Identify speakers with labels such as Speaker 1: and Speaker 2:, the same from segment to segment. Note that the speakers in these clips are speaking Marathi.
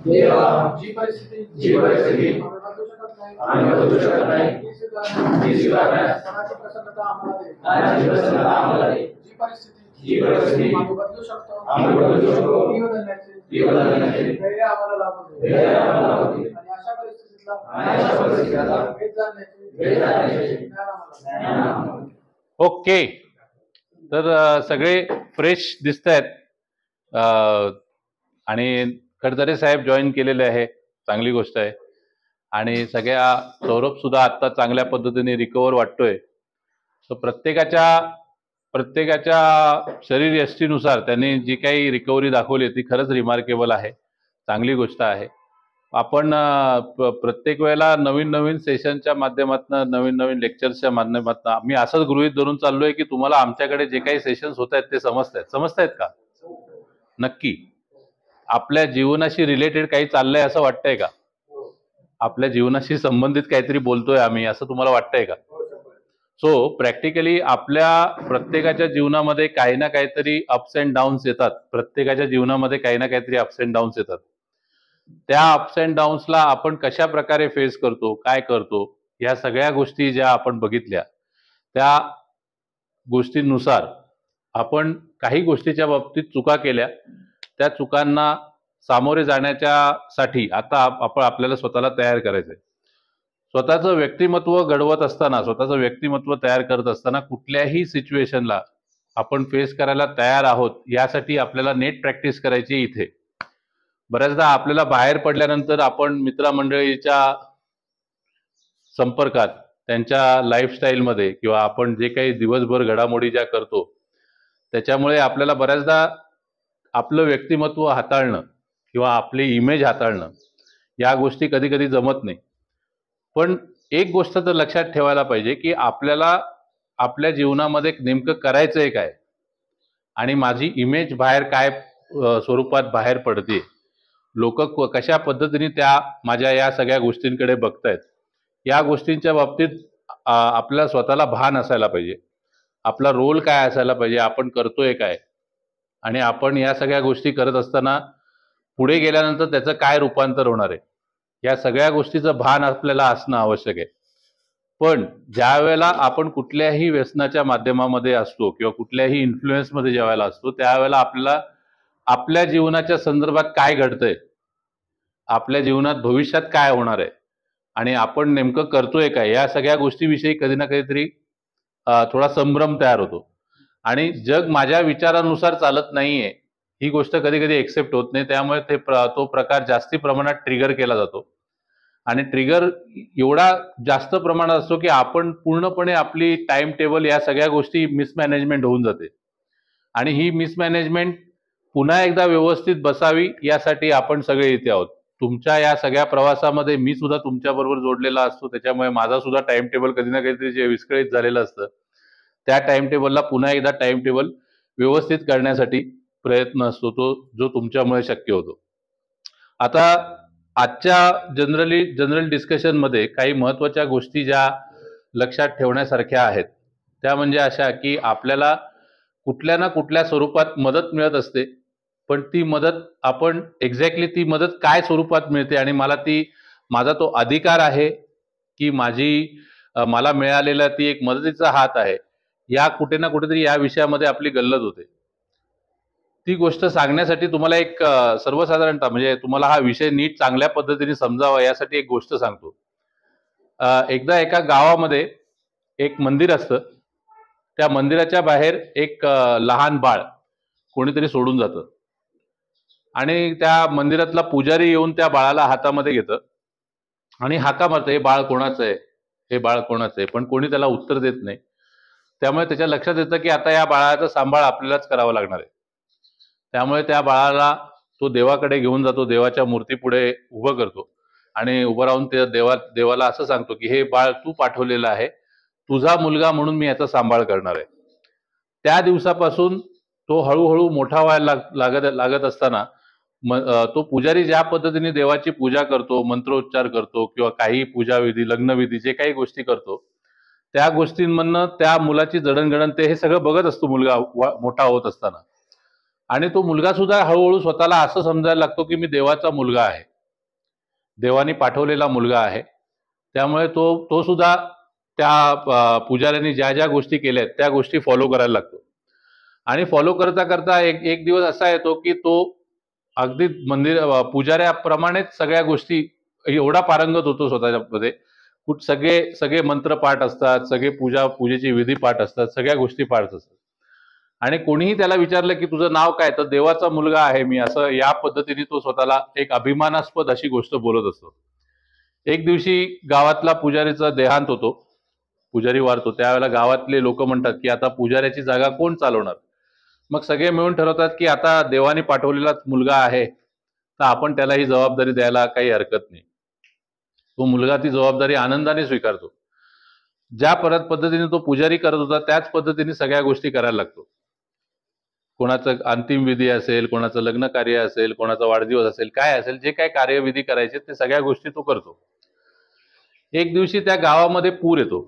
Speaker 1: देवा जी परिस्थिती आम्ही बदलू शकत नाही ती स्वीकारण्यास मनाची प्रसन्नता आम्हाला दे जी परिस्थिती आम्ही बदलू शकतो ती बदलण्याची धैर्य आम्हाला लाभू दे आणि अशा परिस्थितीला भेट जाण्याची ज्ञान आम्हाला दे.
Speaker 2: ओके, तर सगळे फ्रेश दिसत आहेत आणि खडतरे साहेब जॉईन केलेले आहे, चांगली गोष्ट आहे. आणि सगळ्या सौरभ सुद्धा आता चांगल्या पद्धतीने रिकवर वाटतोय. तर प्रत्येकाच्या शरीर यष्टीनुसार त्यांनी जी काही रिकव्हरी दाखवली ती खरंच रिमार्केबल आहे, चांगली गोष्ट आहे. आपण प्रत्येक वेळेला नवीन सेशनच्या माध्यमातून नवीन लेक्चर्सच्या माध्यमातून मी असंच गृहीत धरून चाललोय की तुम्हाला आमच्याकडे जे काही सेशन्स होत आहेत ते समजतायत का? नक्की आपल्या जीवनाशी रिलेटेड काही चाललंय असं वाटतंय का? आपल्या जीवनाशी संबंधित काहीतरी बोलतोय आम्ही असं तुम्हाला वाटतंय का? सो प्रॅक्टिकली आपल्या प्रत्येकाच्या जीवनामध्ये काही ना काहीतरी अप्स अँड डाऊन्स येतात. प्रत्येकाच्या जीवनामध्ये काही ना काहीतरी अप्स अँड डाऊन्स येतात. त्या अप्स अँड डाऊन्सला आपण कशा प्रकारे फेस करतो, काय करतो, या सगळ्या गोष्टी ज्या आपण बघितल्या त्या गोष्टींनुसार आपण काही गोष्टीच्या बाबतीत चुका केल्या, त्या चुकांना सामोरे जाण्यासाठी आता आपल्याला स्वतःला तयार करायचंय. स्वतःचं व्यक्तिमत्व घडवत असताना, स्वतःचं व्यक्तिमत्व तयार करत असताना कुठल्याही सिच्युएशनला आपण फेस करायला तयार आहोत यासाठी आपल्याला नेट प्रॅक्टिस करायची. इथे बऱ्याचदा आपल्याला बाहेर पडल्यानंतर आपण मित्रमंडळीच्या संपर्कात, त्यांच्या लाईफस्टाईलमध्ये किंवा आपण जे काही दिवसभर घडामोडी ज्या करतो त्याच्यामुळे आपल्याला बऱ्याचदा आपलं व्यक्तिमत्व हाताळणं किंवा आपली इमेज हाताळणं या गोष्टी कधी कधी जमत नाही. पण एक गोष्ट तर लक्षात ठेवायला पाहिजे की आपल्याला आपल्या जीवनामध्ये नेमकं करायचंय काय आणि माझी इमेज बाहेर काय स्वरूपात बाहेर पडते, लोक कशा पद्धतीने त्या माझ्या या सगळ्या गोष्टींकडे बघतायत, या गोष्टींच्या बाबतीत आपल्याला स्वतःला भान असायला पाहिजे. आपला रोल काय असायला पाहिजे, आपण करतोय काय आणि आपण या सगळ्या गोष्टी करत असताना पुढे गेल्यानंतर त्याचं काय रूपांतर होणार आहे, या सगळ्या गोष्टीचं भान आपल्याला असणं आवश्यक आहे. पण ज्या वेळेला आपण कुठल्याही व्यसनाच्या माध्यमामध्ये असतो किंवा कुठल्याही इन्फ्लुएन्समध्ये ज्या वेळेला असतो त्यावेळेला आपल्याला आपल्या जीवनाच्या संदर्भात काय घडतंय, आपल्या जीवनात भविष्यात काय होणार आहे आणि आपण नेमकं करतोय काय, या सगळ्या गोष्टीविषयी कधी ना कधीतरी थोडा संभ्रम तयार होतो. आणि जग माझ्या विचारानुसार चालत नाहीये ही गोष्ट कधी कधी एक्सेप्ट होत नाही. त्यामुळे तो प्रकार जास्ती प्रमाणात ट्रिगर केला जातो आणि ट्रिगर एवढा जास्त प्रमाणात असतो की आपण पूर्णपणे आपली टाइम टेबल या सगळ्या गोष्टी मिसमॅनेजमेंट होऊन जाते. आणि ही मिसमॅनेजमेंट पुन्हा एकदा व्यवस्थित बसावी यासाठी आपण सगळे इथे आहोत. तुमच्या या सगळ्या प्रवासामध्ये मी सुद्धा तुमच्या बरोबर जोडलेला असतो, त्याच्यामुळे माझा सुद्धा टाइम टेबल कधी ना कधीतरी जे विस्कळीत झालेलं असतं त्या टाइम टेबलला पुन्हा एकदा टाइम टेबल व्यवस्थित करण्यासाठी प्रयत्न असतो तो जो तुमच्यामुळे शक्य होतो. आता आजच्या जनरल डिस्कशन मध्ये काही महत्त्वाच्या गोष्टी ज्या लक्षात ठेवण्यासारख्या आहेत त्या म्हणजे अशा की आपल्याला कुठल्या ना कुठल्या स्वरूपात मदत मिळत असते, पण ती मदत आपण एक्झॅक्टली ती मदत काय स्वरूपात मिळते आणि माझा तो अधिकार आहे की मला मिळालेला ती एक मदतीचा हात आहे, या कुठे ना कुठेतरी या विषयामध्ये आपली गल्लत होते. ती गोष्ट सांगण्यासाठी तुम्हाला एक सर्वसाधारणतः म्हणजे तुम्हाला हा विषय नीट चांगल्या पद्धतीने समजावा यासाठी एक गोष्ट सांगतो. एकदा एका गावामध्ये एक मंदिर असतं, त्या मंदिराच्या बाहेर एक लहान बाळ कोणीतरी सोडून जातं आणि त्या मंदिरातला पुजारी येऊन त्या बाळाला हातामध्ये घेतं आणि हाका मारतं, हे बाळ कोणाचं आहे, हे बाळ कोणाचं आहे, पण कोणी त्याला उत्तर देत नाही. त्यामुळे त्याच्या लक्षात येतं की आता या बाळाचा सांभाळ आपल्यालाच करावा लागणार आहे. त्यामुळे त्या बाळाला तो देवाकडे घेऊन जातो, देवाच्या मूर्तीपुढे उभं करतो आणि उभं राहून त्या देवाला असं सांगतो की हे बाळ तू पाठवलेलं आहे, तुझा मुलगा म्हणून मी याचा सांभाळ करणार आहे. त्या दिवसापासून तो हळूहळू मोठा व्हायला लागत असताना तो पुजारी ज्या पद्धतीने देवाची पूजा करतो, मंत्रोच्चार करतो किंवा काही पूजाविधी, लग्नविधी जे काही गोष्टी करतो त्या गोष्टींमधनं त्या मुलाची जडणघडण ते हे सगळं बघत असतो मुलगा मोठा होत असताना. आणि तो मुलगा सुद्धा हळूहळू स्वतःला असं समजायला लागतो की मी देवाचा मुलगा आहे. देवानी पाठवलेला मुलगा आहे. त्यामुळे तो सुद्धा त्या पुजाऱ्यांनी ज्या ज्या गोष्टी केल्या त्या गोष्टी फॉलो करायला लागतो. आणि फॉलो करता करता एक दिवस असा येतो की तो अगदी पुजाऱ्याप्रमाणेच सगळ्या गोष्टी एवढा पारंगत होतो स्वतःमध्ये. सगळे मंत्र पाठ असतात, सगळे पूजेची विधी पाठ असतात, सगळ्या गोष्टी पाठ असतात. आणि कोणीही त्याला विचारलं की तुझं नाव काय, तर देवाचा मुलगा आहे मी, असं या पद्धतीने तो स्वतःला एक अभिमानास्पद अशी गोष्ट बोलत असतो. एक दिवशी गावातला पुजारीचा देहांत होतो, पुजारी वारतो. त्यावेळेला गावातले लोक म्हणतात की आता पुजाऱ्याची जागा कोण चालवणार. मग सगळे मिळून ठरवतात की आता देवाने पाठवलेलाच मुलगा आहे, तर आपण त्याला ही जबाबदारी द्यायला काही हरकत नाही. तो मुलगा ती जबाबदारी आनंदाने स्वीकारतो. ज्या पद्धतीने तो पुजारी करत होता त्याच पद्धतीने सगळ्या गोष्टी करायला लागतो. कोणाचं अंतिम विधी असेल, कोणाचं लग्न कार्य असेल, कोणाचा वाढदिवस असेल, काय असेल, जे काय कार्यविधी करायचे ते सगळ्या गोष्टी तो करतो. एक दिवशी त्या गावामध्ये पूर येतो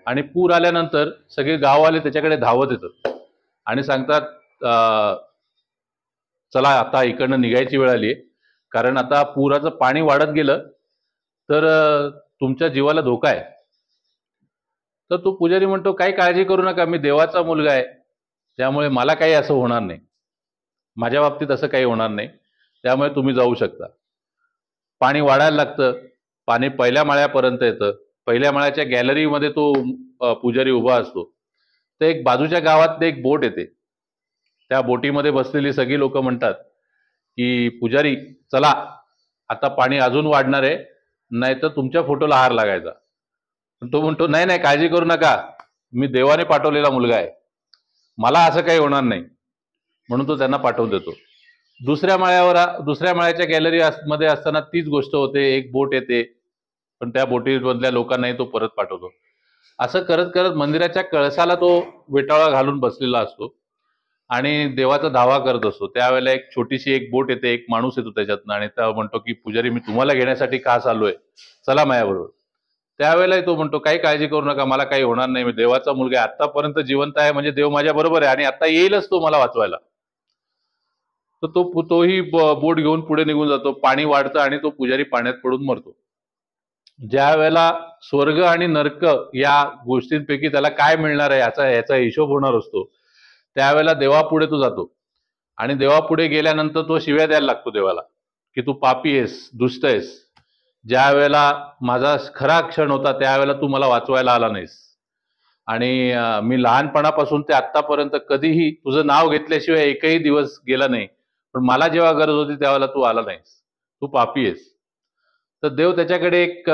Speaker 2: आणि पूर आल्यानंतर सगळे गाववाले त्याच्याकडे धावत येतात आणि सांगतात चला आता इकडनं निघायची वेळ आली आहे, कारण आता पुराचं पाणी वाढत गेलं तर तुमच्या जीवाला धोका आहे. तर तो पुजारी म्हणतो काही काळजी करू नका, मी देवाचा मुलगा आहे, त्यामुळे मला काही असं होणार नाही, माझ्या बाबतीत असं काही होणार नाही, त्यामुळे तुम्ही जाऊ शकता. पाणी वाढायला लागतं, पाणी पहिल्या माळ्यापर्यंत येतं. पहिल्या माळ्याच्या गॅलरीमध्ये तो पुजारी उभा असतो. तर एक बाजूच्या गावात एक बोट येते. त्या बोटीमध्ये बसलेली सगळी लोक म्हणतात की पुजारी चला आता पाणी अजून वाढणार आहे, नाही तर तुमच्या फोटोला हार लागायचा. तो म्हणतो नाही नाही काळजी करू नका, मी देवाने पाठवलेला मुलगा आहे, मला असं काही होणार नाही, म्हणून तो त्यांना पाठवून देतो. दुसऱ्या माळ्याच्या गॅलरी मध्ये असताना तीच गोष्ट होते. एक बोट येते, पण त्या बोटीमधल्या लोकांनाही तो परत पाठवतो. असं करत करत मंदिराच्या कळसाला तो वेटाळा घालून बसलेला असतो आणि देवाचा धावा करत असतो. त्यावेळेला एक छोटीशी एक बोट येते, एक माणूस येतो त्याच्यातनं आणि त्या म्हणतो की पुजारी मी तुम्हाला घेण्यासाठी का चाललोय, चला माझ्याबरोबर. त्यावेळेला तो म्हणतो काही काळजी करू नका, मला काही होणार नाही, मी देवाचा मुलगा आहे, आतापर्यंत जिवंत आहे म्हणजे देव माझ्या बरोबर आहे आणि आता येईलच तो मला वाचवायला. तर तोही बोट घेऊन पुढे निघून जातो. पाणी वाढतं आणि तो पुजारी पाण्यात पडून मरतो. ज्या वेळेला स्वर्ग आणि नरक या गोष्टींपैकी त्याला काय मिळणार आहे याचा हिशोब होणार असतो, त्यावेळेला देवापुढे तो जातो आणि देवापुढे गेल्यानंतर तो शिव्या द्यायला लागतो देवाला की तू पापी आहेस, दुष्ट आहेस, ज्या वेळेला माझा खरा क्षण होता त्यावेळेला तू मला वाचवायला आला नाहीस आणि मी लहानपणापासून ते आत्तापर्यंत कधीही तुझं नाव घेतल्याशिवाय एकही दिवस गेला नाही, पण मला जेव्हा गरज होती त्यावेळेला तू आला नाहीस, तू पापी आहेस. तर देव त्याच्याकडे एक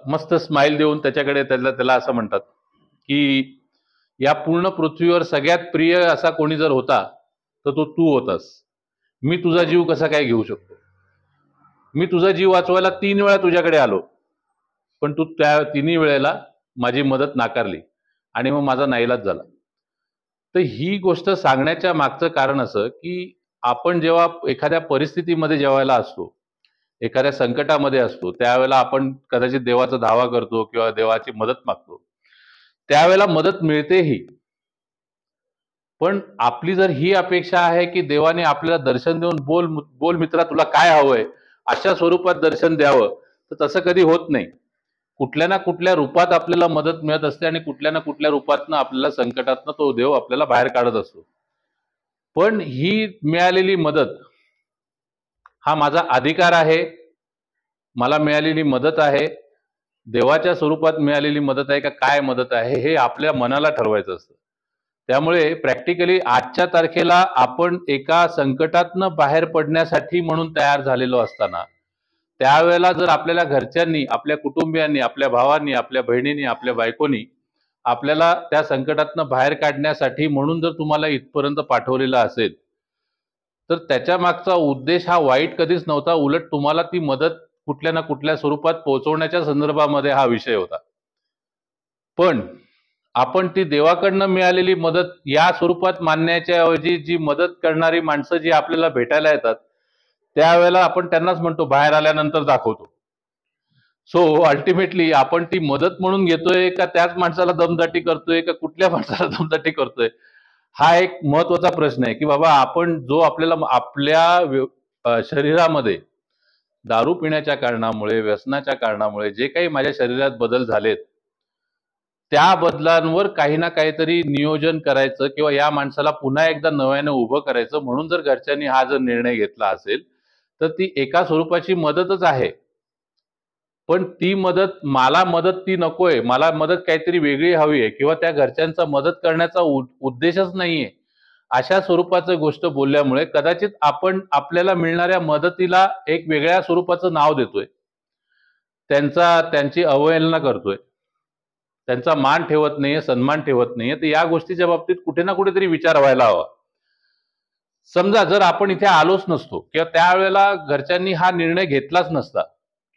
Speaker 2: मस्त स्माइल देऊन त्याला असं म्हणतात की या पूर्ण पृथ्वीवर सगळ्यात प्रिय असा कोणी जर होता तर तो तू होतास. मी तुझा जीव कसा काय घेऊ शकतो, मी तुझा जीव वाचवायला 3 वेळा तुझ्याकडे आलो, पण तू त्या 3ही वेळेला माझी मदत नाकारली आणि मग माझा नाईलाज झाला. तर ही गोष्ट सांगण्याच्या मागचं कारण असं की आपण जेव्हा एखाद्या परिस्थितीमध्ये जेवायला असतो, एखाद्या संकटामध्ये असतो, त्यावेळेला आपण कदाचित देवाचा धावा करतो किंवा देवाची मदत मागतो, त्यावेळेला मदत मिळतेही. पण आपली जर ही अपेक्षा आहे की देवाने आपल्याला दर्शन देऊन बोल मित्रा तुला काय हवंय अशा स्वरूपात दर्शन द्यावं, तर तसं कधी होत नाही. कुठल्या ना कुठल्या रूपात आपल्याला मदत मिळत असते आणि कुठल्या ना कुठल्या रूपातनं आपल्याला संकटातनं तो देव आपल्याला बाहेर काढत असतो. पण ही मिळालेली मदत हा माझा अधिकार आहे, मला मिळालेली मदत आहे, देवाच्या स्वरूपात मिळालेली मदत आहे का काय मदत आहे, हे आपल्या मनाला ठरवायचं असतं. त्यामुळे प्रॅक्टिकली आजच्या तारखेला आपण एका संकटातनं बाहेर पडण्यासाठी म्हणून तयार झालेलो असताना, त्यावेळेला जर आपल्याला घरच्यांनी, आपल्या कुटुंबियांनी, आपल्या भावांनी, आपल्या बहिणींनी, आपल्या बायकोनी आपल्याला त्या संकटातनं बाहेर काढण्यासाठी म्हणून जर तुम्हाला इथपर्यंत पाठवलेला असेल, तर त्याच्या मागचा उद्देश हा वाईट कधीच नव्हता. उलट तुम्हाला ती मदत कुठल्या ना कुठल्या स्वरूपात पोहोचवण्याच्या संदर्भामध्ये हा विषय होता. पण आपण ती देवाकडनं मिळालेली मदत या स्वरूपात मानण्याच्या ऐवजी जी मदत करणारी माणसं जी आपल्याला भेटायला येतात त्यावेळेला आपण त्यांनाच म्हणतो बाहेर आल्यानंतर दाखवतो. सो अल्टिमेटली आपण ती मदत म्हणून घेतोय का त्याच माणसाला दमदाटी करतोय का कुठल्या माणसाला दमदाटी करतोय, हा एक महत्वाचा प्रश्न आहे. की बाबा आपण जो आपल्याला आपल्या शरीरामध्ये दारू पिण्याच्या कारणामुळे, व्यसनाच्या कारणामुळे जे काही माझ्या शरीरात बदल झालेत, त्या बदलांवर काही ना काहीतरी नियोजन करायचं किंवा या माणसाला पुन्हा एकदा नव्याने उभं करायचं म्हणून जर घरच्यांनी हा जर निर्णय घेतला असेल तर ती एका स्वरूपाची मदतच आहे. पण ती मदत ती नकोय, मला मदत काहीतरी वेगळी हवी आहे किंवा त्या घरच्यांचा मदत करण्याचा उद्देशच नाहीये, अशा स्वरूपाचं गोष्ट बोलल्यामुळे कदाचित आपण आपल्याला मिळणाऱ्या मदतीला एक वेगळ्या स्वरूपाचं नाव देतोय, त्यांची अवहेलना करतोय, त्यांचा मान ठेवत नाहीये, सन्मान ठेवत नाहीये. तर या गोष्टीच्या बाबतीत कुठे ना कुठेतरी विचार व्हायला हवा. समजा जर आपण इथे आलोच नसतो किंवा त्यावेळेला घरच्यांनी हा निर्णय घेतलाच नसता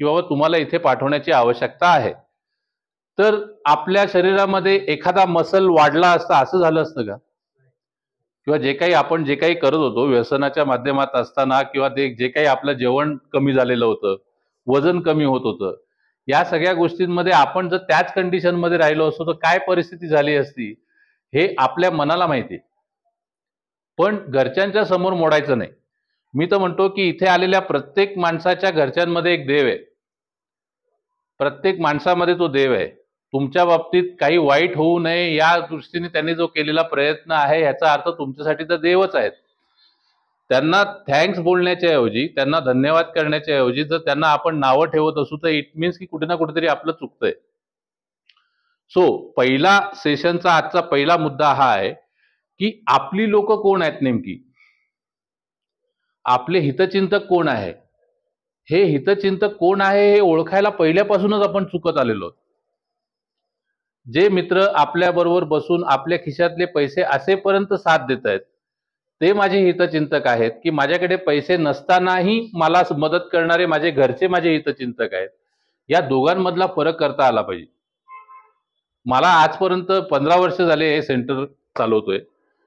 Speaker 2: की बाबा तुम्हाला इथे पाठवण्याची आवश्यकता आहे, तर आपल्या शरीरामध्ये एखादा मसल वाढला असता असं झालं असतं का? किंवा जे काही करत होतो व्यसनाच्या माध्यमात असताना किंवा ते जे काही आपलं जेवण कमी झालेलं होतं, वजन कमी होत होतं, या सगळ्या गोष्टींमध्ये आपण जर त्याच कंडिशनमध्ये राहिलो असतो तर काय परिस्थिती झाली असती हे आपल्या मनाला माहिती. पण घरच्यांच्या समोर मोडायचं नाही. मी तर म्हणतो की इथे आलेल्या प्रत्येक माणसाच्या घरच्यांमध्ये एक देव आहे. प्रत्येक माणसामध्ये तो देव आहे. तुमच्या बाबतीत काही वाईट होऊ नये या दृष्टीने त्यांनी जो केलेला प्रयत्न आहे याचा अर्थ तुमच्यासाठी तर देवच आहेत. त्यांना थँक्स बोलण्याच्या ऐवजी, त्यांना धन्यवाद करण्याच्या ऐवजी जर त्यांना आपण नावं ठेवत असू तर इट मीन्स की कुठे ना कुठेतरी आपलं चुकतंय. सो पहिला सेशनचा आजचा पहिला मुद्दा हा आहे की आपली लोक कोण आहेत, नेमकी आपले हितचिंतक कोण आहे. हे हितचिंतक कोण आहे हे ओळखायला पहिल्यापासूनच आपण चुकत आलेलो. जे मित्र आपल्या बरोबर बसून आपल्या खिशातले पैसे असेपर्यंत साथ देत आहेत ते माझे हितचिंतक आहेत की माझ्याकडे पैसे नसतानाही मला मदत करणारे माझे घरचे माझे हितचिंतक आहेत. या दोघांमधला फरक करता आला पाहिजे. मला आजपर्यंत 15 वर्ष झाले हे सेंटर चालवतोय,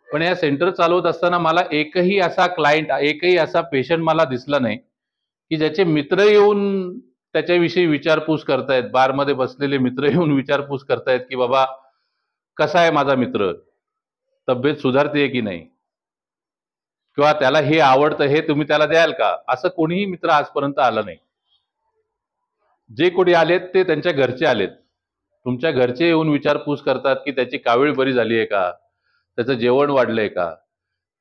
Speaker 2: पण या सेंटर चालवत असताना मला एकही असा क्लायंट, एकही असा पेशंट मला दिसला नाही की ज्याचे मित्र येऊन त्याच्याविषयी विचारपूस करतायत. बारमध्ये बसलेले मित्र येऊन विचारपूस करतायत की बाबा कसा आहे माझा मित्र, तब्येत सुधारते की नाही, किंवा त्याला हे आवडतं हे तुम्ही त्याला द्याल का, असं कोणीही मित्र आजपर्यंत आलं नाही. जे कोणी आलेत ते त्यांच्या घरचे आलेत. तुमच्या घरचे येऊन विचारपूस करतात की त्याची कावीळ बरी झाली आहे का, त्याचं जेवण वाढलंय का,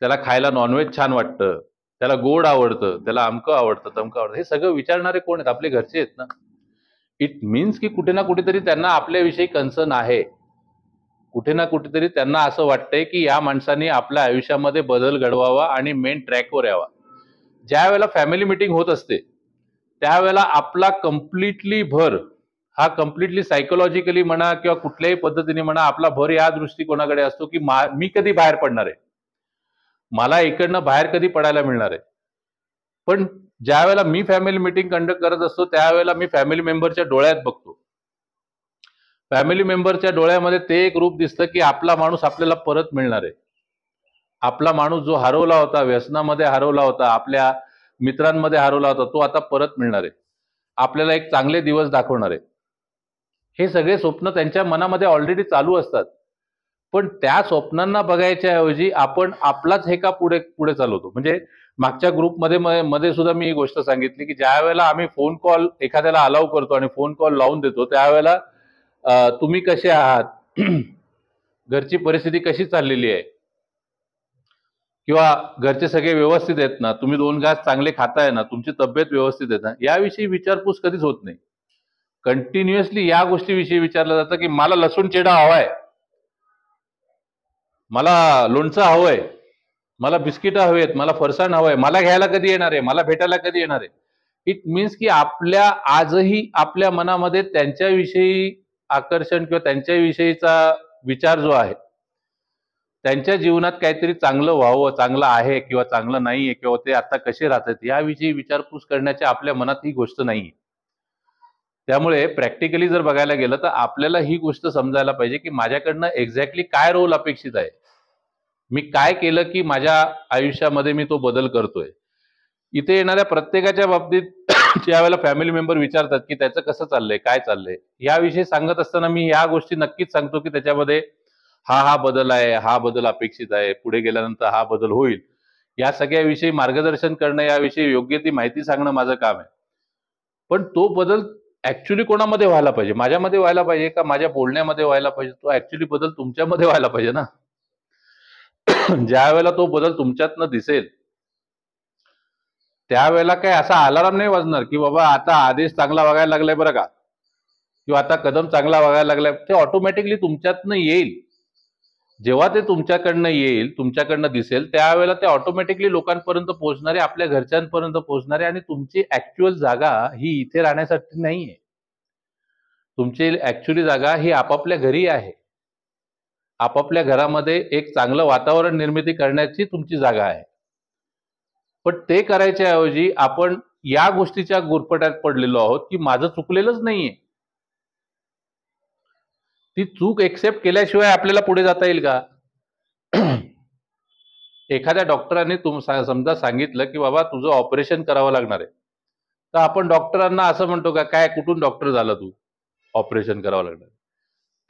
Speaker 2: त्याला खायला नॉनव्हेज छान वाटतं, त्याला गोड आवडतं, त्याला अमकं आवडतं, तमकं आवडतं. हे सगळं विचारणारे कोण आहेत? आपले घरचे आहेत ना. इट मीन्स की कुठे ना कुठेतरी त्यांना आपल्याविषयी कन्सर्न आहे. कुठे ना कुठेतरी त्यांना असं वाटतंय की या माणसाने आपल्या आयुष्यामध्ये बदल घडवावा आणि मेन ट्रॅकवर यावा. ज्या वेळेला फॅमिली मीटिंग होत असते त्यावेळेला आपला कम्प्लिटली भर हा कम्प्लिटली सायकोलॉजिकली म्हणा किंवा कुठल्याही पद्धतीने म्हणा आपला भर या दृष्टिकोनाकडे असतो की मी कधी बाहेर पडणार आहे, मला इकडनं बाहेर कधी पडायला मिळणार आहे. पण ज्या वेळेला मी फॅमिली मीटिंग कंडक्ट करत असतो त्यावेळेला मी फॅमिली मेंबरच्या डोळ्यात बघतो. फॅमिली मेंबरच्या डोळ्यामध्ये ते एक रूप दिसतं की आपला माणूस आपल्याला परत मिळणार आहे. आपला माणूस जो हरवला होता, व्यसनामध्ये हरवला होता, आपल्या मित्रांमध्ये हरवला होता, तो आता परत मिळणार आहे, आपल्याला एक चांगले दिवस दाखवणार आहे. हे सगळे स्वप्न त्यांच्या मनामध्ये ऑलरेडी चालू असतात. पण त्या स्वप्नांना बघायच्या ऐवजी आपण आपलाच हे का पुढे पुढे चालवतो. म्हणजे मागच्या ग्रुपमध्ये सुद्धा मी ही गोष्ट सांगितली की ज्या वेळेला आम्ही फोन कॉल एखाद्याला अलाउ करतो आणि फोन कॉल लावून देतो त्यावेळेला तुम्ही कसे आहात, घरची परिस्थिती कशी चाललेली आहे, किंवा घरचे सगळे व्यवस्थित आहेत ना, तुम्ही 2 घास चांगले खाताय ना, तुमची तब्येत व्यवस्थित आहे ना, याविषयी विचारपूस कधीच होत नाही. कंटिन्युअसली या गोष्टीविषयी विचारलं जातं की मला लसूण चेडा हवाय, मला लोणचं हवंय, मला बिस्किट हवेत, मला फरसाण हवंय, मला घ्यायला कधी येणार आहे, मला भेटायला कधी येणार आहे. इट मीन्स की आजही आपल्या मनामध्ये त्यांच्याविषयी आकर्षण किंवा त्यांच्याविषयीचा विचार जो आहे, त्यांच्या जीवनात काहीतरी चांगलं व्हावं, चांगलं आहे किंवा चांगलं नाहीये किंवा ते आता कसे राहतात याविषयी विचारपूस करण्याची आपल्या मनात ही गोष्ट नाहीये. त्यामुळे प्रॅक्टिकली जर बघायला गेलं तर आपल्याला ही गोष्ट समजायला पाहिजे की माझ्याकडनं एक्झॅक्टली काय रोल अपेक्षित आहे, मी काय केलं की माझ्या आयुष्यामध्ये मी तो बदल करतोय. इथे येणाऱ्या प्रत्येकाच्या बाबतीत ज्यावेळेला फॅमिली मेंबर विचारतात की त्याचं कसं चाललंय, काय चाललंय, याविषयी सांगत असताना मी या गोष्टी नक्कीच सांगतो की त्याच्यामध्ये हा बदल आहे, हा बदल अपेक्षित आहे, पुढे गेल्यानंतर हा बदल होईल. या सगळ्याविषयी मार्गदर्शन करणं, याविषयी योग्य ती माहिती सांगणं माझं काम आहे. पण तो बदल ऍक्च्युली कोणामध्ये व्हायला पाहिजे? माझ्यामध्ये व्हायला पाहिजे का माझ्या बोलण्यामध्ये व्हायला पाहिजे? तो ऍक्च्युली बदल तुमच्यामध्ये व्हायला पाहिजे ना. ज्या वेळेला तो बदल तुमच्यातनं दिसेल त्यावेळेला काय असा अलार्म नाही वाजणार की बाबा आता आदेश चांगला वागायला लागलाय बरं का, किंवा आता कदम चांगला वागायला लागलाय. ते ऑटोमॅटिकली तुमच्यातनं येईल. जेव्हा ते तुमच्याकडनं येईल, तुमच्याकडनं दिसेल, त्यावेळेला ते ऑटोमॅटिकली लोकांपर्यंत पोहोचणारे, आपल्या घरच्यांपर्यंत पोहोचणारे. आणि तुमची ऍक्च्युअल जागा ही इथे राहण्यासाठी नाहीये. तुमची ऍक्च्युअली जागा ही आपापल्या घरी आहे. आपापल्या घरामध्ये एक चांगलं वातावरण निर्मिती करण्याची तुमची जागा आहे. पण ते करायच्या ऐवजी आपण या गोष्टीच्या गुरफट्यात पडलेलो आहोत की माझं चुकलेलंच नाहीये. ती चूक एक्सेप्ट केल्याशिवाय आपल्याला पुढे जाता येईल का? एखाद्या डॉक्टरांनी समजा सांगितलं की बाबा तुझं ऑपरेशन करावं लागणार आहे, तर आपण डॉक्टरांना असं म्हणतो का, काय कुठून डॉक्टर झाला तू, ऑपरेशन करावं लागणार?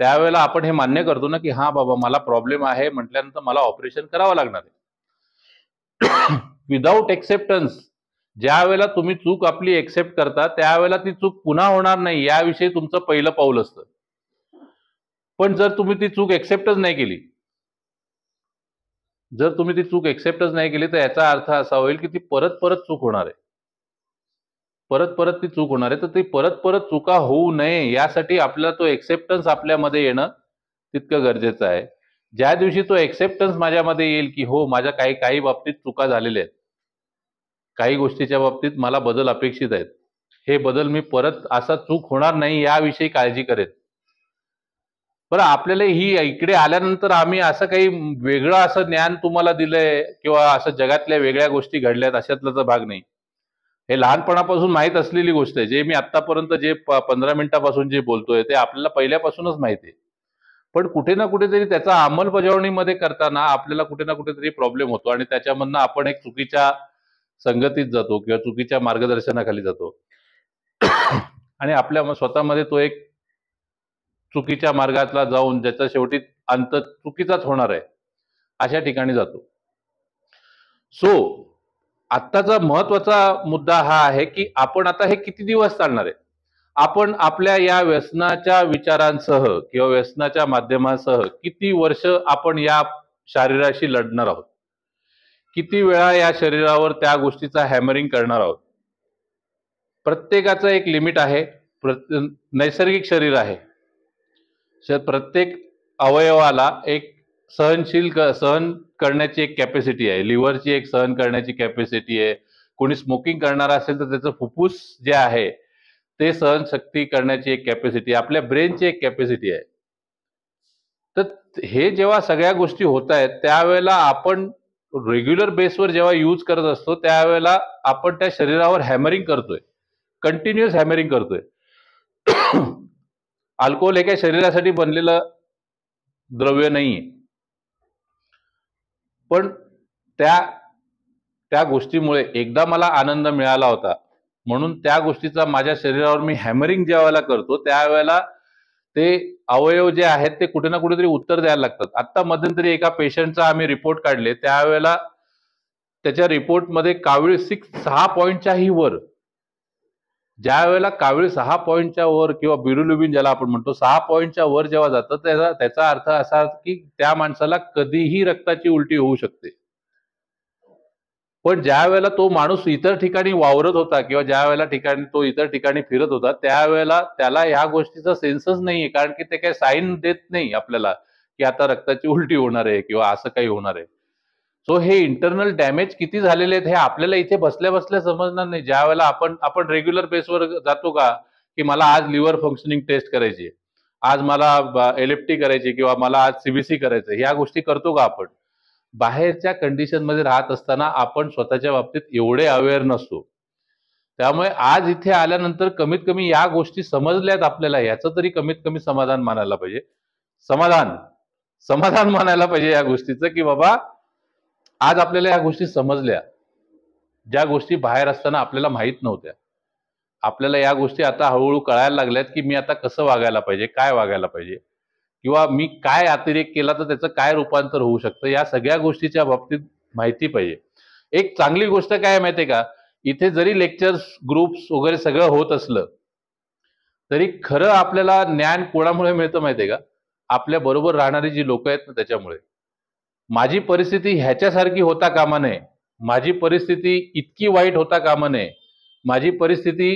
Speaker 2: त्यावेळेला आपण हे मान्य करतो ना की हा बाबा मला प्रॉब्लेम आहे म्हटल्यानंतर मला ऑपरेशन करावं लागणार आहे. विदाऊट एक्सेप्टन्स, ज्या वेळेला तुम्ही चूक आपली एक्सेप्ट करता त्यावेळेला ती चूक पुन्हा होणार नाही याविषयी तुमचं पहिलं पाऊल असतं. पण जर तुम्ही ती चूक एक्सेप्टच नाही केली, तर याचा अर्थ असा होईल की ती परत परत चूक होणार आहे. तर ती परत परत चुका होऊ नये यासाठी आपल्याला तो एक्सेप्टन्स आपल्यामध्ये येणं तितकं गरजेचं आहे. ज्या दिवशी तो एक्सेप्टन्स माझ्यामध्ये येईल की हो माझ्या काही बाबतीत चुका झालेल्या आहेत, काही गोष्टीच्या बाबतीत मला बदल अपेक्षित आहेत, हे बदल मी परत असा चूक होणार नाही याविषयी काळजी करेन. बरं, आपल्याला ही इकडे आल्यानंतर आम्ही असं काही वेगळं असं ज्ञान तुम्हाला दिलंय किंवा असं जगातल्या वेगळ्या गोष्टी घडल्यात अशातला तर भाग नाही. हे लहानपणापासून माहीत असलेली गोष्ट आहे. जे मी आतापर्यंत जे 15 मिनिटापासून जे बोलतोय ते आपल्याला पहिल्यापासूनच माहिती आहे. पण कुठे ना कुठेतरी त्याचा अंमलबजावणीमध्ये करताना आपल्याला कुठे ना कुठेतरी प्रॉब्लेम होतो आणि त्याच्यामधनं आपण एक चुकीच्या संगतीत जातो किंवा चुकीच्या मार्गदर्शनाखाली जातो आणि आपल्या स्वतःमध्ये तो एक चुकीच्या मार्गातला जाऊन ज्याचा शेवटी अंत चुकीचाच होणार आहे अशा ठिकाणी जातो. सो आत्ताचा महत्वाचा मुद्दा हा आहे की आपण आता हे किती दिवस चालणार आहे? आपण आपल्या या व्यसनाच्या विचारांसह किंवा व्यसनाच्या माध्यमासह किती वर्ष आपण या शरीराशी लढणार आहोत? किती वेळा या शरीरावर त्या गोष्टीचा हॅमरिंग करणार आहोत? प्रत्येकाचं एक लिमिट आहे. नैसर्गिक शरीर आहे. प्रत्येक अवयवाला एक सहन करण्याची एक कॅपॅसिटी आहे. लिव्हरची एक सहन करण्याची कॅपॅसिटी आहे. कोणी स्मोकिंग करणारा असेल तर त्याचं फुफ्फुस जे आहे ते सहनशक्ती करण्याची एक कॅपॅसिटी, आपल्या ब्रेनची एक कॅपॅसिटी आहे. तर हे जेव्हा सगळ्या गोष्टी होत आहेत त्यावेळेला आपण रेग्युलर बेसवर जेव्हा यूज करत असतो त्यावेळेला आपण त्या शरीरावर हॅमरिंग करतोय, कंटिन्युअस हॅमरिंग करतोय. अल्कोहोल हे काही शरीरासाठी बनलेलं द्रव्य नाहीये, पण त्या गोष्टीमुळे एकदा मला आनंद मिळाला होता म्हणून त्या गोष्टीचा माझ्या शरीरावर मी हॅमरिंग ज्या वेळेला करतो त्यावेळेला ते अवयव जे आहेत ते कुठे ना कुठेतरी उत्तर द्यायला लागतात. आता मध्यंतरी एका पेशंटचा आम्ही रिपोर्ट काढले, त्यावेळेला त्याच्या रिपोर्टमध्ये कावीळ 6 पॉईंटच्याही वर, ज्या वेळेला कावीळ 6 पॉईंटच्या वर किंवा बिरुलिबिन ज्याला आपण म्हणतो 6 पॉईंटच्या वर जेव्हा जातं त्याचा अर्थ असा की त्या माणसाला कधीही रक्ताची उलटी होऊ शकते. पण ज्या वेळेला तो माणूस इतर ठिकाणी वावरत होता किंवा ज्या वेळेला तो इतर ठिकाणी फिरत होता त्यावेळेला त्याला ह्या गोष्टीचा सेन्सच नाहीये, कारण की ते काही साईन देत नाही आपल्याला की आता रक्ताची उलटी होणार आहे किंवा असं काही होणार आहे. सो हे इंटरनल डॅमेज किती झालेले आहेत हे आपल्याला इथे बसल्या बसल्या समजणार नाही. ज्या वेळेला आपण रेग्युलर बेसवर जातो का की मला आज लिव्हर फंक्शनिंग टेस्ट करायची, आज मला एलएफटी करायची किंवा मला आज सीबीसी करायचं, ह्या गोष्टी करतो का आपण? बाहेरच्या कंडिशन मध्ये राहत असताना आपण स्वतःच्या बाबतीत एवढे अवेअर नसतो. त्यामुळे आज इथे आल्यानंतर कमीत कमी या गोष्टी समजल्यात आपल्याला, याचं तरी कमीत कमी समाधान मानायला पाहिजे. समाधान मानायला पाहिजे या गोष्टीचं की बाबा आज आपल्याला या गोष्टी समजल्या, ज्या गोष्टी बाहेर असताना आपल्याला माहित नव्हत्या. आपल्याला या गोष्टी आता हळूहळू कळायला लागल्यात की मी आता कसं वागायला पाहिजे, काय वागायला पाहिजे, किंवा मी काय अतिरेक केला तर त्याचं काय रूपांतर होऊ शकतं, या सगळ्या गोष्टीच्या बाबतीत माहिती पाहिजे. एक चांगली गोष्ट काय माहितीये का, इथे जरी लेक्चर्स ग्रुप्स वगैरे सगळं होत असलं तरी खरं आपल्याला ज्ञान कोणामुळे मिळतं माहितीये का? आपल्या बरोबर राहणारी जी लोक आहेत ना त्याच्यामुळे. माझी परिस्थिती ह्याच्यासारखी होता कामा नये, माझी परिस्थिती इतकी वाईट होता कामा नये, माझी परिस्थिती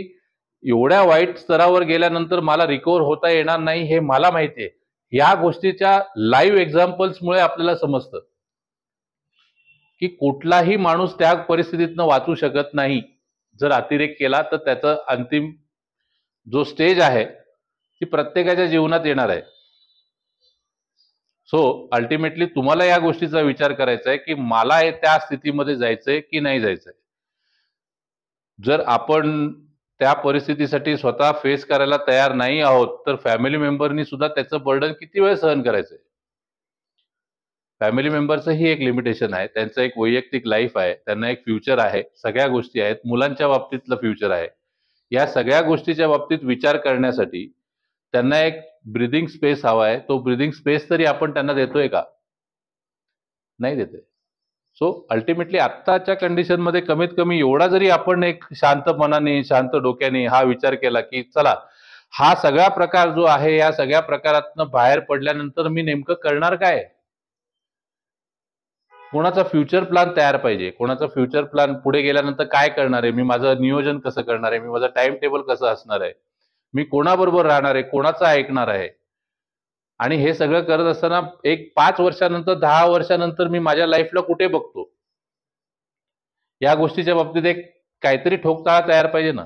Speaker 2: एवढ्या वाईट स्तरावर गेल्यानंतर मला रिकव्हर होता येणार नाही हे मला माहिती आहे. या गोष्टीच्या लाईव्ह एक्झाम्पल्समुळे आपल्याला समजतं की कुठलाही माणूस त्या परिस्थितीतनं वाचू शकत नाही. जर अतिरेक केला तर त्याचं अंतिम जो स्टेज आहे ती प्रत्येकाच्या जीवनात येणार आहे. सो अल्टिमेटली तुम्हाला या गोष्टीचा विचार करायचा आहे की मला त्या स्थितीमध्ये जायचंय की नाही जायचंय. जर आपण त्या परिस्थितीसाठी स्वतः फेस करायला तयार नाही आहोत तर फॅमिली मेंबरनी सुद्धा त्याचं बर्डन किती वेळ सहन करायचंय. फॅमिली मेंबरचं ही एक लिमिटेशन आहे, त्यांचं एक वैयक्तिक लाईफ आहे, त्यांना एक फ्युचर आहे, सगळ्या गोष्टी आहेत, मुलांच्या बाबतीतलं फ्युचर आहे. या सगळ्या गोष्टीच्या बाबतीत विचार करण्यासाठी त्यांना एक ब्रीदिंग स्पेस हवा आहे. तो ब्रीदिंग स्पेस तरी आपण त्यांना देतोय का? नाही देतोय. सो अल्टिमेटली आत्ताच्या कंडिशनमध्ये कमीत कमी एवढा जरी आपण एक शांत मनाने शांत डोक्याने हा विचार केला की चला हा सगळा प्रकार जो आहे या सगळ्या प्रकारातनं बाहेर पडल्यानंतर मी नेमकं करणार काय, कोणाचा फ्युचर प्लॅन तयार पाहिजे, कोणाचा फ्युचर प्लॅन पुढे गेल्यानंतर काय करणार आहे, मी माझं नियोजन कसं करणार आहे, मी माझं टाइम टेबल कसं असणार आहे, मी कोणाबरोबर राहणार आहे, कोणाचं ऐकणार आहे. आणि हे सगळं करत असताना एक 5 वर्षानंतर 10 वर्षानंतर मी माझ्या लाईफला कुठे बघतो, या गोष्टीच्या बाबतीत एक काहीतरी ठोकताळा तयार पाहिजे ना.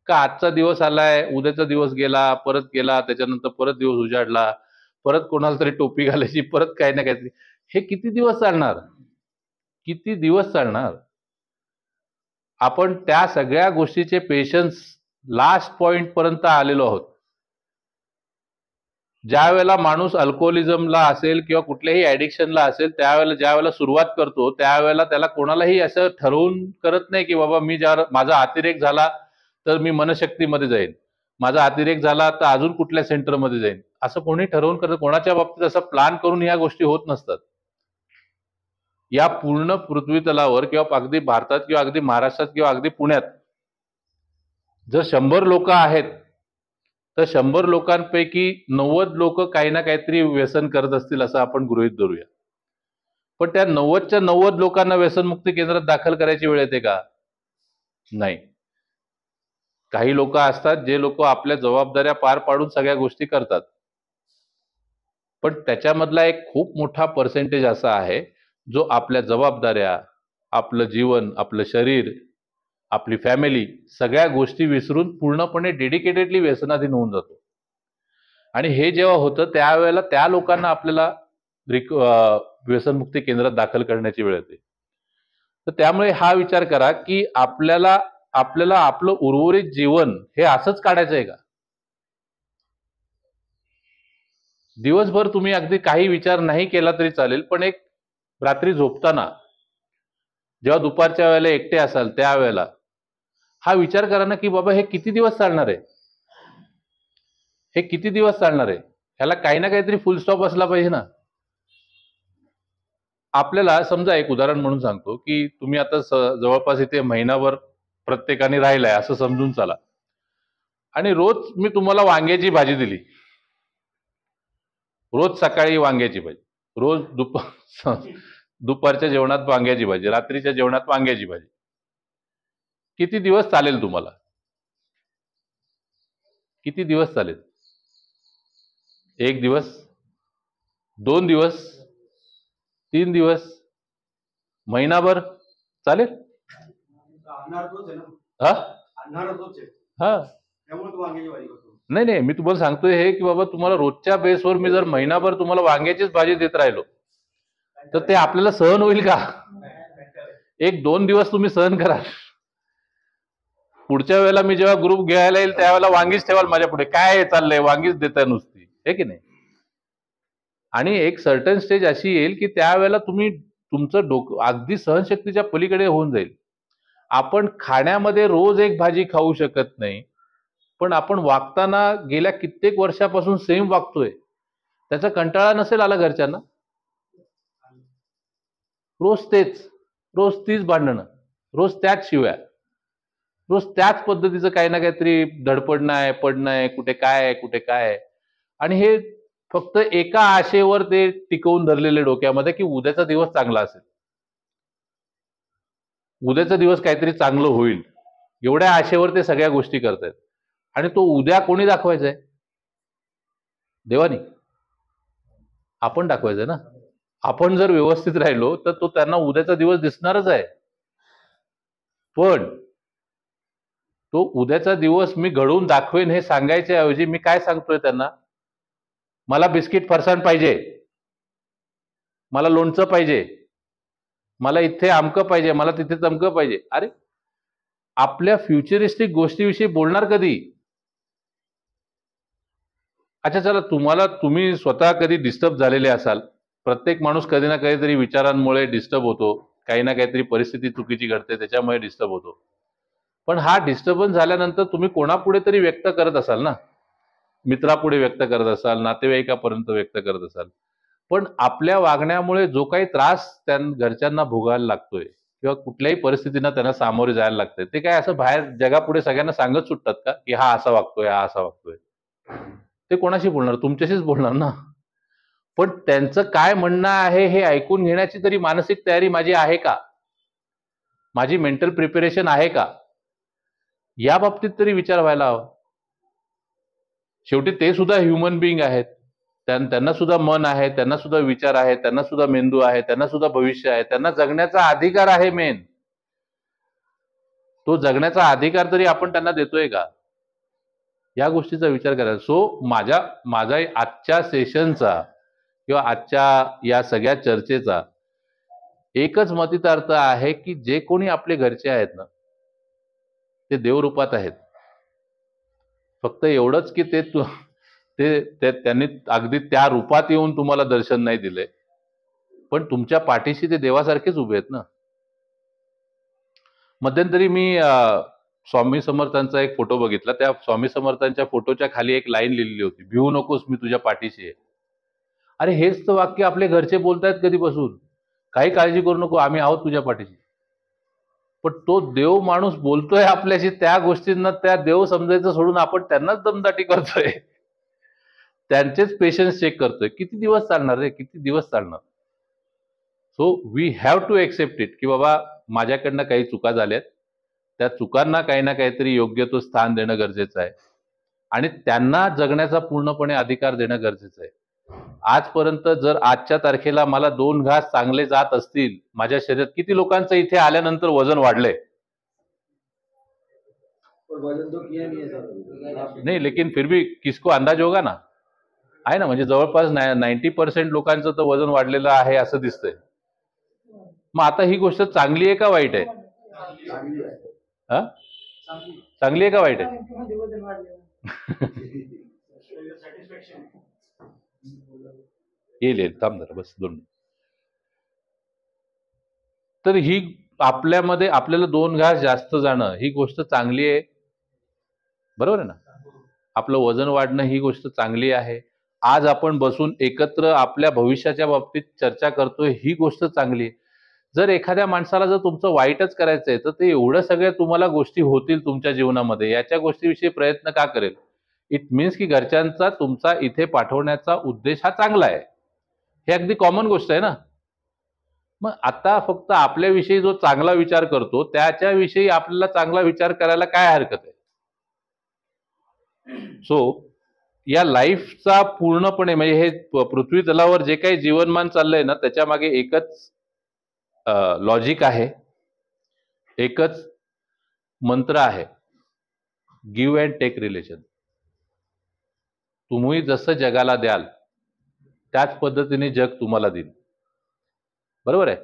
Speaker 2: का आजचा दिवस आलाय, उद्याचा दिवस गेला, परत गेला, त्याच्यानंतर परत दिवस उजाडला, परत कोणाला तरी टोपी घालायची, परत काही ना काहीतरी. हे किती दिवस चालणार, किती दिवस चालणार. आपण त्या सगळ्या गोष्टीचे पेशन्स लास्ट पॉइंट पर्यंत आलेलो आहोत. ज्या वेळेला माणूस अल्कोहोलिझमला असेल किंवा कुठल्याही ऍडिक्शनला असेल त्यावेळेला ज्या वेळेला सुरुवात करतो त्यावेळेला त्याला कोणालाही असं ठरवून करत नाही की बाबा मी माझा अतिरेक झाला तर मी मनशक्तीमध्ये जाईन, माझा अतिरेक झाला तर अजून कुठल्या सेंटरमध्ये जाईन, असं कोणी ठरवून करत कोणाच्या बाबतीत असं प्लॅन करून या गोष्टी होत नसतात. या पूर्ण पृथ्वी तलावर किंवा अगदी भारतात किंवा अगदी महाराष्ट्रात किंवा अगदी पुण्यात जर 100 लोक आहेत तर 100 लोकांपैकी 90 लोक काही ना काहीतरी व्यसन करत असतील असं आपण गृहीत धरूया. पण त्या 90च्या 90 लोकांना व्यसनमुक्ती केंद्रात दाखल करायची वेळ येते का? नाही. काही लोक असतात जे लोक आपल्या जबाबदाऱ्या पार पाडून सगळ्या गोष्टी करतात, पण त्याच्यामधला एक खूप मोठा पर्सेंटेज असा आहे जो आपल्या जबाबदाऱ्या, आपलं जीवन, आपलं शरीर, आपली फॅमिली सगळ्या गोष्टी विसरून पूर्णपणे डेडिकेटेडली व्यसनाधीन होऊन जातो. आणि हे जेव्हा होतं त्यावेळेला त्या लोकांना आपल्याला व्यसनमुक्ती केंद्रात दाखल करण्याची वेळ येते. तर त्यामुळे हा विचार करा की आपल्याला आपलं उर्वरित जीवन हे असंच काढायचं आहे का? दिवसभर तुम्ही अगदी काही विचार नाही केला तरी चालेल, पण एक रात्री झोपताना जेव्हा दुपारच्या वेळेला एकटे असाल त्यावेळेला हा विचार करा ना की बाबा हे किती दिवस चालणार आहे, हे किती दिवस चालणार आहे. ह्याला काही ना काहीतरी फुल स्टॉप असला पाहिजे ना. आपल्याला समजा एक उदाहरण म्हणून सांगतो की तुम्ही आता जवळपास इथे महिनाभर प्रत्येकाने राहिलाय असं समजून चला, आणि रोज मी तुम्हाला वांग्याची भाजी दिली, रोज सकाळी वांग्याची भाजी, रोज दुपारच्या जेवणात वांग्याची भाजी, रात्रीच्या जेवणात वांग्याची भाजी. किती दिवस चालेल तुम्हाला? किती दिवस चालेल? 1 दिवस, 2 दिवस, 3 दिवस, महिनाभर चालेल? हा हा नाही नाही, मी तुम्हाला सांगतोय हे की बाबा तुम्हाला रोजच्या बेसवर मी जर महिनाभर तुम्हाला वांग्याचीच भाजी देत राहिलो तर ते आपल्याला सहन होईल का? 1-2 दिवस तुम्ही सहन करा. पुढच्या वेळेला मी जेव्हा ग्रुप घ्यायला येईल त्यावेळेला वांगीच ठेवाल माझ्या पुढे, काय चाललंय वांगीच देताय नुसती, हे की नाही. आणि एक सर्टन स्टेज अशी येईल की त्यावेळेला तुमचं डोकं अगदी सहनशक्तीच्या पलीकडे होऊन जाईल. आपण खाण्यामध्ये रोज एक भाजी खाऊ शकत नाही, पण आपण वागताना गेल्या कित्येक वर्षापासून सेम वागतोय, त्याचा कंटाळा नसेल आला घरच्यांना? रोज तेच, रोज तीच भांडणं, रोज त्याच शिव्या, रोज त्याच पद्धतीचं काही ना काहीतरी धडपडणं आहे, पडणं आहे, कुठे काय आहे, कुठे काय आहे. आणि हे फक्त एका आशेवर ते टिकवून धरलेले डोक्यामध्ये की उद्याचा दिवस चांगला असेल, उद्याचा दिवस काहीतरी चांगलं होईल, एवढ्या आशेवर ते सगळ्या गोष्टी करतायत. आणि तो उद्या कोणी दाखवायचा आहे? देवानी, आपण दाखवायचंय ना. आपण जर व्यवस्थित राहिलो तर तो त्यांना उद्याचा दिवस दिसणारच आहे. पण तो उद्याचा दिवस मी घडवून दाखवेन हे सांगायच्या ऐवजी मी काय सांगतोय त्यांना, मला बिस्किट फरसाण पाहिजे, मला लोणचं पाहिजे, मला इथे अमकं पाहिजे, मला तिथे तमकं पाहिजे. अरे आपल्या फ्युचरिस्टिक गोष्टीविषयी बोलणार कधी? अच्छा चला, तुम्ही स्वतः कधी डिस्टर्ब झालेले असाल. प्रत्येक माणूस कधी ना कधीतरी विचारांमुळे डिस्टर्ब होतो, काही ना काहीतरी परिस्थिती चुकीची घडते त्याच्यामुळे डिस्टर्ब होतो. पण हा डिस्टर्बन्स झाल्यानंतर तुम्ही कोणापुढे तरी व्यक्त करत असाल ना, मित्रापुढे व्यक्त करत असाल, नातेवाईकापर्यंत व्यक्त करत असाल. पण आपल्या वागण्यामुळे जो काही त्रास घरच्यांना भोगायला लागतोय किंवा कुठल्याही परिस्थितींना त्यांना सामोरे जायला लागतंय, ते काय असं बाहेर जगापुढे सगळ्यांना सांगत सुटतात का की हा असा वागतोय, हा असा वागतोय? ते कोणाशी बोलणार? तुमच्याशीच बोलणार ना. पण त्यांचं काय म्हणणं आहे हे ऐकून घेण्याची तरी मानसिक तयारी माझी आहे का? माझी मेंटल प्रिपरेशन आहे का? या बाबतीत तरी विचार व्हायला हवा. शेवटी ते सुद्धा ह्युमन बिईंग आहेत, त्यांना सुद्धा मन आहे, त्यांना सुद्धा विचार आहे, त्यांना सुद्धा मेंदू आहे, त्यांना सुद्धा भविष्य आहे, त्यांना जगण्याचा अधिकार आहे. मेन तो जगण्याचा अधिकार तरी आपण त्यांना देतोय का, या गोष्टीचा विचार करायचा. सो माझा आजच्या सेशनचा किंवा आजच्या या सगळ्या चर्चेचा एकच मतितार्थ आहे की जे कोणी आपले घरचे आहेत ना, ते देवरूपात आहेत. फक्त एवढंच की त्यांनी अगदी त्या रूपात येऊन तुम्हाला दर्शन नाही दिले, पण तुमच्या पाठीशी ते देवासारखेच उभे आहेत ना. मध्यंतरी मी स्वामी समर्थांचा एक फोटो बघितला. त्या स्वामी समर्थांच्या फोटोच्या खाली एक लाईन लिहिलेली होती, भिवू नकोस मी तुझ्या पाठीशी आहे. अरे हेच तर वाक्य आपले घरचे बोलतायत कधीपासून, काही काळजी करू नको, आम्ही आहोत तुझ्या पाठीशी. पण तो देव माणूस बोलतोय आपल्याशी, त्या गोष्टींना त्या देव समजायचं सोडून आपण त्यांनाच दमदाटी करतोय, त्यांचेच पेशन्स चेक करतोय. किती दिवस चालणार रे, किती दिवस चालणार? So we have to accept it की बाबा माझ्याकडनं काही चुका झाल्यात, त्या चुकांना काही ना काहीतरी योग्य तो स्थान देणं गरजेचं आहे आणि त्यांना जगण्याचा पूर्णपणे अधिकार देणं गरजेचं आहे. आजपर्यंत जर आजच्या तारखेला मला 2 घास चांगले जात असतील माझ्या शरीरात, किती लोकांचं इथे आल्यानंतर वजन वाढलंय? नाही, लेकिन फिर भी किसको अंदाज होगा ना, आहे ना. म्हणजे जवळपास 90% लोकांचं तर वजन वाढलेलं आहे असं दिसतंय. मग आता ही गोष्ट चांगली आहे का वाईट आहे? चांगली आहे का वाईट आहे? येईल, थांब जरा, बस 2 मिनिट. तर ही आपल्यामध्ये आपल्याला 2 घास जास्त जाणं ही गोष्ट चांगली आहे, बरोबर आहे ना. आपलं वजन वाढणं ही गोष्ट चांगली आहे. आज आपण बसून एकत्र आपल्या भविष्याच्या बाबतीत चर्चा करतोय ही गोष्ट चांगली आहे. जर एखाद्या माणसाला जर तुमचं वाईटच करायचंय तर ते एवढं सगळ्या तुम्हाला गोष्टी होतील तुमच्या जीवनामध्ये, याच्या गोष्टीविषयी प्रयत्न का करेल? इट मीन्स की घरच्यांचा तुमचा इथे पाठवण्याचा उद्देश हा चांगला आहे, हे अगदी कॉमन गोष्ट आहे ना. मग आता फक्त आपल्याविषयी जो चांगला विचार करतो त्याच्याविषयी आपल्याला चांगला विचार करायला काय हरकत आहे? सो या लाईफचा पूर्णपणे म्हणजे हे पृथ्वी तलावर जे काही जीवनमान चाललंय ना, त्याच्या मागे एकच लॉजिक आहे, एकच मंत्र आहे, गिव्ह अँड टेक रिलेशन. तुम्ही जसं जगाला द्याल त्याच पद्धतीने जग तुम्हाला देईल, बरोबर आहे.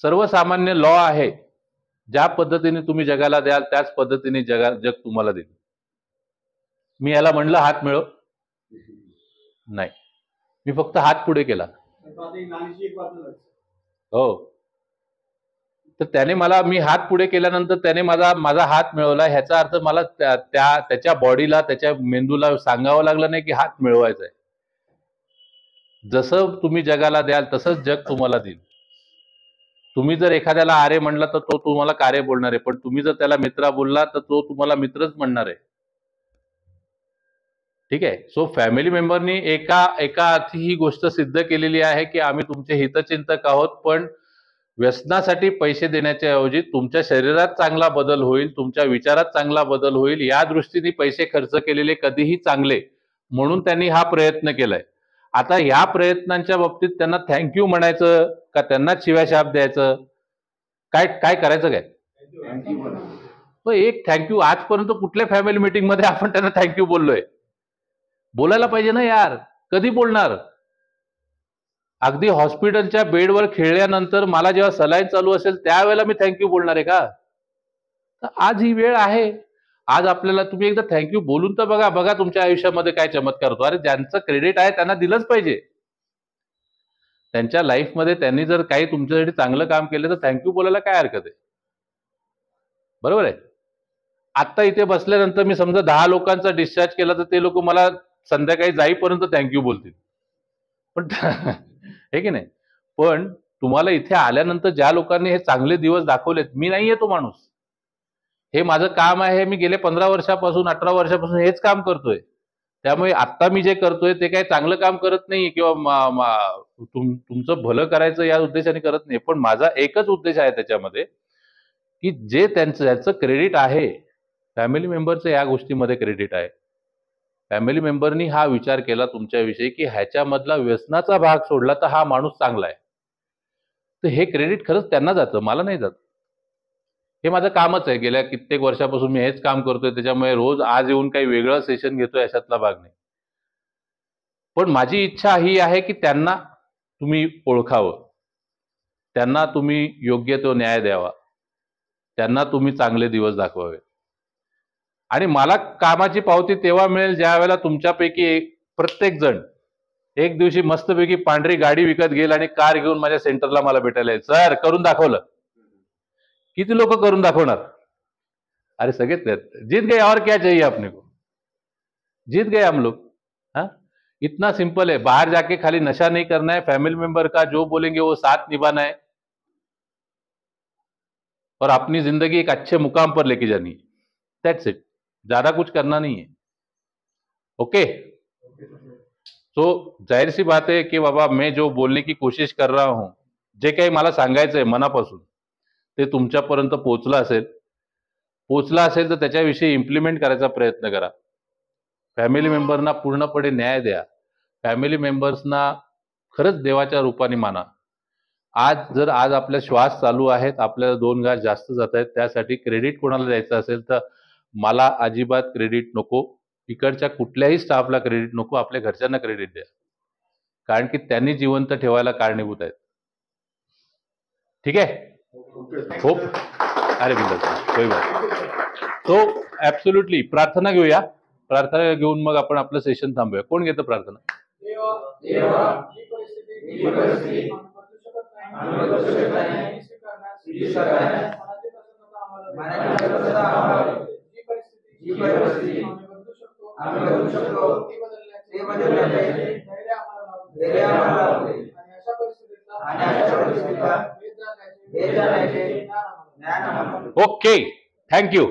Speaker 2: सर्वसामान्य लॉ आहे, ज्या पद्धतीने तुम्ही जगाला द्याल त्याच पद्धतीने जग तुम्हाला देईल. मी याला म्हणलं हात मिळव, नाही, मी फक्त हात पुढे केला. हो, तर त्याने मी हात पुढे केल्यानंतर त्याने माझा हात मिळवला, ह्याचा अर्थ मला त्याच्या बॉडीला, त्याच्या मेंदूला सांगावं लागलं नाही की हात मिळवायचा आहे. जसं तुम्ही जगाला द्याल तसंच जग तुम्हाला देईल. तुम्ही जर एखाद्याला आरे म्हणला तर तो तुम्हाला कार्य बोलणार आहे, पण तुम्ही जर त्याला मित्रा बोलला तर तो तुम्हाला मित्रच म्हणणार आहे. ठीक आहे. सो फॅमिली मेंबरनी एका अर्थी ही गोष्ट सिद्ध केलेली आहे की आम्ही तुमचे हितचिंतक आहोत, पण व्यसनासाठी पैसे देण्याच्या ऐवजी तुमच्या शरीरात चांगला बदल होईल, तुमच्या विचारात चांगला बदल होईल या दृष्टीने पैसे खर्च केलेले कधीही चांगले, म्हणून त्यांनी हा प्रयत्न केलाय. आता या प्रयत्नांच्या बाबतीत त्यांना थँक्यू म्हणायचं का त्यांना शिव्याशाप द्यायचं, काय काय करायचं काय? तो एक थँक्यू. आजपर्यंत कुठल्या फॅमिली मीटिंग मध्ये आपण त्यांना थँक्यू बोललोय? बोलायला पाहिजे ना यार. कधी बोलणार? अगदी हॉस्पिटलच्या बेडवर खेळल्यानंतर मला जेव्हा सलाईन चालू असेल त्यावेळेला मी थँक्यू बोलणार आहे का? तर आज ही वेळ आहे. आज आपल्याला तुम्ही एकदा थँक्यू बोलून तर बघा. बघा तुमच्या आयुष्यामध्ये काय चमत्कार होतो. अरे ज्यांचं क्रेडिट आहे त्यांना दिलंच पाहिजे. त्यांच्या लाईफमध्ये त्यांनी जर काही तुमच्यासाठी चांगलं काम केलं तर थँक्यू बोलायला काय हरकत आहे? बरोबर आहे. आता इथे बसल्यानंतर मी समजा 10 लोकांचा डिस्चार्ज केला तर ते लोक मला संध्याकाळी जाईपर्यंत थँक्यू बोलतील, पण हे की नाही. पण तुम्हाला इथे आल्यानंतर ज्या लोकांनी हे चांगले दिवस दाखवलेत, मी नाहीये तो माणूस. हे माझं काम आहे. मी गेले 15 वर्षापासून 18 वर्षापासून हेच काम करतोय. त्यामुळे आता मी जे करतोय ते काही चांगलं काम करत नाही किंवा तुमचं भलं करायचं या उद्देशाने करत नाही. पण माझा एकच उद्देश आहे त्याच्यामध्ये की जे ज्याचं क्रेडिट आहे, फॅमिली मेंबरचं या गोष्टीमध्ये क्रेडिट आहे. फॅमिली मेंबरनी हा विचार केला तुमच्याविषयी की ह्याच्यामधला व्यसनाचा भाग सोडला तर हा माणूस चांगला आहे, तर हे क्रेडिट खरंच त्यांना जातं, मला नाही जात. हे माझं कामच आहे. गेल्या कित्येक वर्षापासून मी हेच काम करतोय. त्याच्यामुळे रोज आज येऊन काही वेगळं सेशन घेतोय अशातला भाग नाही. पण माझी इच्छा ही आहे की त्यांना तुम्ही ओळखावं, त्यांना तुम्ही योग्य तो न्याय द्यावा, त्यांना तुम्ही चांगले दिवस दाखवावे. आणि मला कामाची पावती तेव्हा मिळेल ज्या वेळेला तुमच्यापैकी प्रत्येक जण एक दिवशी मस्तपैकी पांढरी गाडी विकत घेईल आणि कार घेऊन माझ्या सेंटरला मला भेटायला येईल. सर करून दाखवलं. किती लोक करून दाखवणार? अरे सगळेच जीत गए, और क्या चाहिए अपने को? जीत गए हम लोग. हाँ, इतना सिंपल है. बाहर जाके खाली नशा नहीं करना है, फैमिली मेंबर का जो बोलेंगे वो साथ निभाना है और अपनी जिंदगी एक अच्छे मुकाम पर लेके जानी है. That's it. ज्यादा कुछ करना नहीं है. ओके. तो जाहिर सी बात है कि बाबा मैं जो बोलने की कोशिश कर रहा हूं, जे काही मला सांगायचंय मनापासून, ते तुमच्यापर्यंत पोचला असेल तर त्याच्याविषयी इम्प्लिमेंट करायचा प्रयत्न करा. फॅमिली मेंबरना पूर्णपणे न्याय द्या. फॅमिली मेंबर्सना खरंच देवाच्या रूपाने माना. आज आपल्या श्वास चालू आहेत, आपल्याला 2 घास जास्त जात आहेत, त्यासाठी क्रेडिट कोणाला द्यायचं असेल तर मला अजिबात क्रेडिट नको. इकडच्या कुठल्याही स्टाफला क्रेडिट नको. आपल्या घरच्यांना क्रेडिट द्या, कारण की त्यांनी जिवंत ठेवायला कारणीभूत आहेत. ठीक आहे. होप. अरे बिंदास, कोई बात. तो ऍब्सोल्युटली प्रार्थना घेऊया. प्रार्थना घेऊन मग आपण आपलं सेशन थांबूया. कोण घेतं प्रार्थना? Okay, thank you.